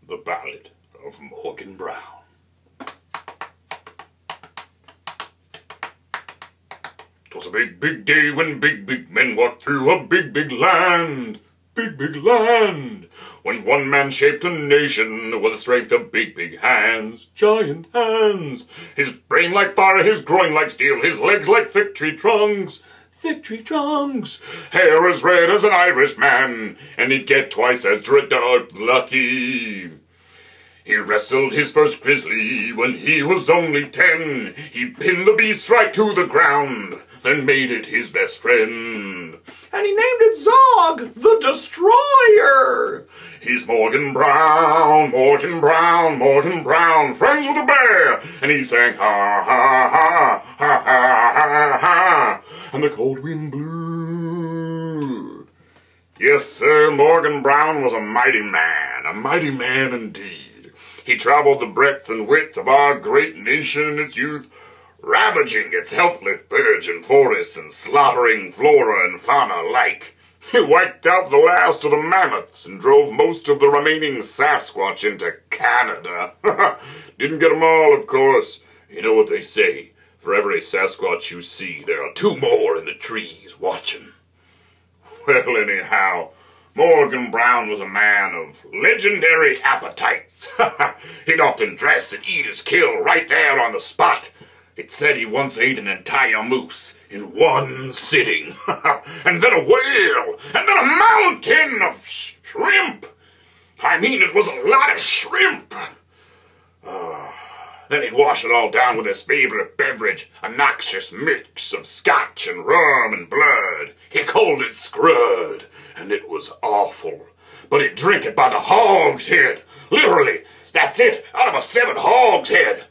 The Ballad of Morgan Brown. 'Twas a big, big day when big, big men walked through a big, big land. Big, big land. When one man shaped a nation with the strength of big, big hands. Giant hands. His brain like fire, his groin like steel, his legs like thick tree trunks. Thick tree trunks. Hair as red as an Irishman, and he'd get twice as lucky. He wrestled his first grizzly when he was only 10. He pinned the beast right to the ground, then made it his best friend. And he named it Zog, the Destroyer. He's Morgan Brown, Morgan Brown, Morgan Brown, friends with a bear. And he sang ha, ha, ha, ha, ha, ha, ha. And the cold wind blew. Yes, sir, Morgan Brown was a mighty man indeed. He traveled the breadth and width of our great nation in its youth, ravaging its helpless virgin forests and slaughtering flora and fauna alike. He wiped out the last of the mammoths and drove most of the remaining Sasquatch into Canada. Didn't get them all, of course. You know what they say, for every Sasquatch you see, there are 2 more in the trees watching. Well, anyhow, Morgan Brown was a man of legendary appetites. He'd often dress and eat his kill right there on the spot. It's said he once ate an entire moose in one sitting. And then a whale, and then a mountain of shrimp. I mean, it was a lot of shrimp. Then he'd wash it all down with his favorite beverage, a noxious mix of scotch and rum and blood. He called it scrud, and it was awful. But he'd drink it by the hogshead. Literally, that's it, out of a 7 hogshead.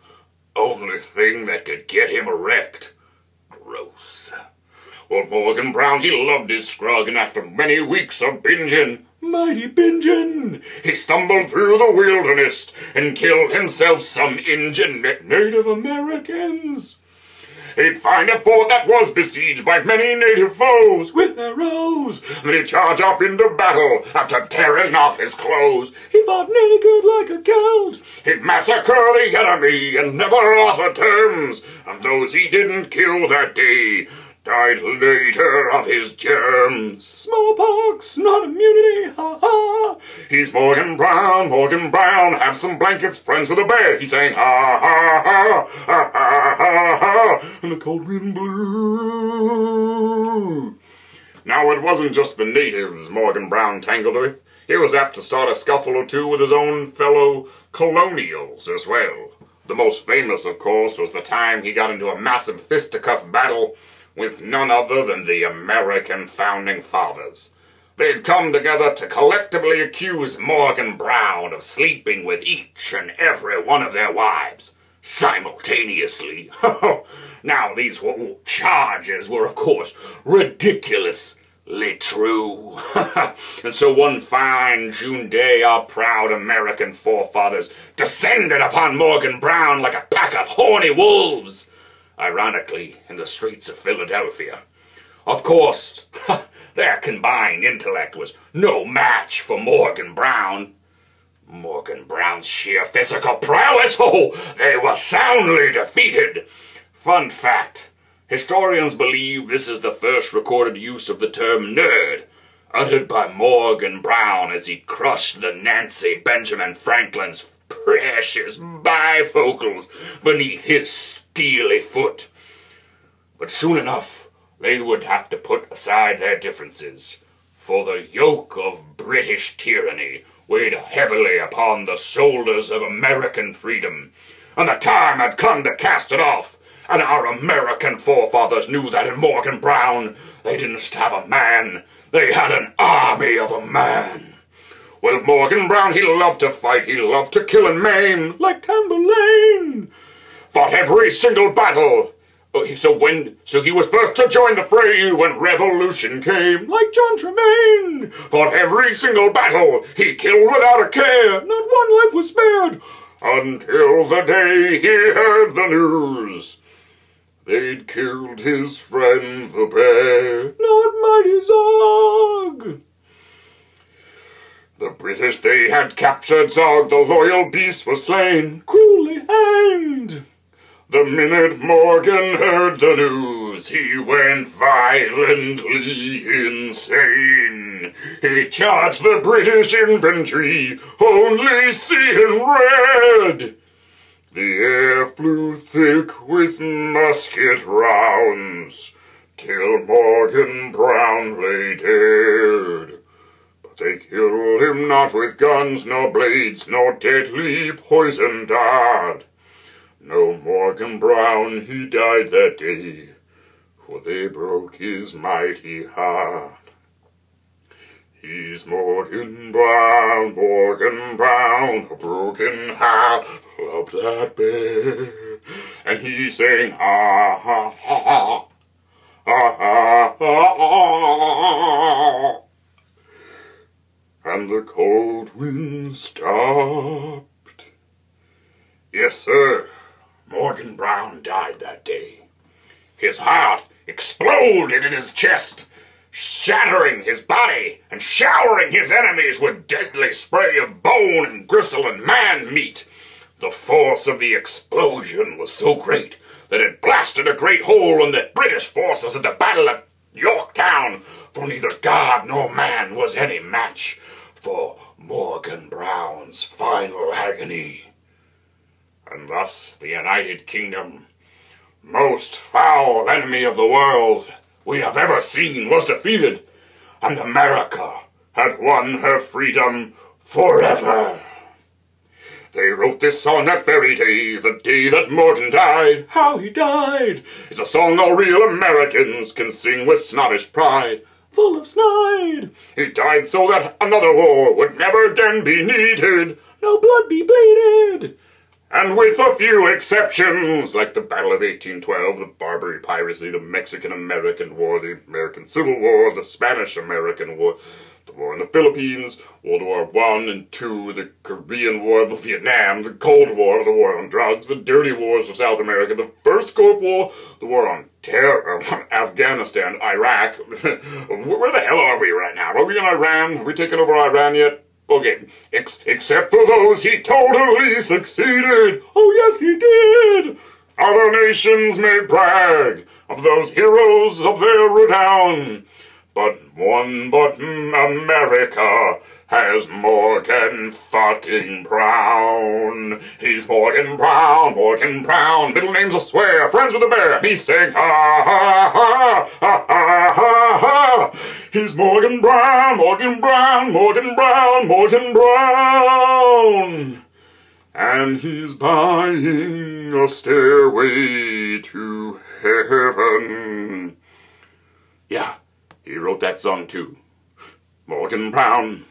Only thing that could get him erect. Gross. Well, Morgan Brown, he loved his scrug, and after many weeks of binging, mighty binging, he stumbled through the wilderness and killed himself some Injun Native Americans. He'd find a fort that was besieged by many native foes with arrows. Then he'd charge up into battle after tearing off his clothes. He fought naked like a Celt. He'd massacre the enemy and never offer terms. And those he didn't kill that day died later of his germs. Smallpox, not immunity, ha ha. He's Morgan Brown, have some blankets, friends with a bear. He sang ha ha ha, ha ha ha ha, and the cold wind blew. Now it wasn't just the natives Morgan Brown tangled with. He was apt to start a scuffle or two with his own fellow colonials as well. The most famous, of course, was the time he got into a massive fisticuff battle with none other than the American Founding Fathers. They'd come together to collectively accuse Morgan Brown of sleeping with each and every one of their wives, simultaneously. Now, these charges were, of course, ridiculously true. And so one fine June day, our proud American forefathers descended upon Morgan Brown like a pack of horny wolves. Ironically, in the streets of Philadelphia. Of course, their combined intellect was no match for Morgan Brown. Morgan Brown's sheer physical prowess, they were soundly defeated. Fun fact, historians believe this is the first recorded use of the term nerd, uttered by Morgan Brown as he crushed the Nancy Benjamin Franklin's precious bifocals beneath his steely foot. But soon enough, they would have to put aside their differences, for the yoke of British tyranny weighed heavily upon the shoulders of American freedom, and the time had come to cast it off, and our American forefathers knew that in Morgan Brown they didn't just have a man, they had an army of a man. Well, Morgan Brown, he loved to fight, he loved to kill and maim, like Tamburlaine. Fought every single battle. So he was first to join the fray when revolution came, like John Tremaine. Fought every single battle, he killed without a care, not one life was spared, until the day he heard the news. They'd killed his friend the bear, not mighty Zog. The British they had captured Zog, the loyal beast was slain, cruelly hanged. The minute Morgan heard the news, he went violently insane. He charged the British infantry, only seeing red. The air flew thick with musket rounds, till Morgan Brown lay dead. But they killed him not with guns, nor blades, nor deadly poison dart. No, Morgan Brown, he died that day, for they broke his mighty heart. He's Morgan Brown, a broken heart, loved that bear. And he sang, ha, ha, ha, ha, ha, ha, ha. And the cold wind stopped. Yes, sir, Morgan Brown died that day. His heart exploded in his chest, shattering his body and showering his enemies with deadly spray of bone and gristle and man meat. The force of the explosion was so great that it blasted a great hole in the British forces at the Battle of Yorktown, for neither God nor man was any match for Morgan Brown's final agony. And thus the United Kingdom, most foul enemy of the world we have ever seen, was defeated, and America had won her freedom forever. They wrote this song that very day, the day that Morgan died. How he died is a song all real Americans can sing with snobbish pride, full of snide. He died so that another war would never again be needed, no blood be bleeded. And with a few exceptions, like the Battle of 1812, the Barbary Piracy, the Mexican-American War, the American Civil War, the Spanish-American War, the War in the Philippines, World War I and II, the Korean War, Vietnam, the Cold War, the War on Drugs, the Dirty Wars of South America, the First Gulf War, the War on Terror, Afghanistan, Iraq. Where the hell are we right now? Are we in Iran? Have we taken over Iran yet? Okay, except for those, he totally succeeded. Oh, yes, he did. Other nations may brag of those heroes of their renown, but America has Morgan fucking Brown. He's Morgan Brown, middle name's a swear, friends with a bear. He sang ha ha ha ha ha ha ha. He's Morgan Brown, Morgan Brown. And he's buying a stairway to heaven. Yeah, he wrote that song too. Morgan Brown.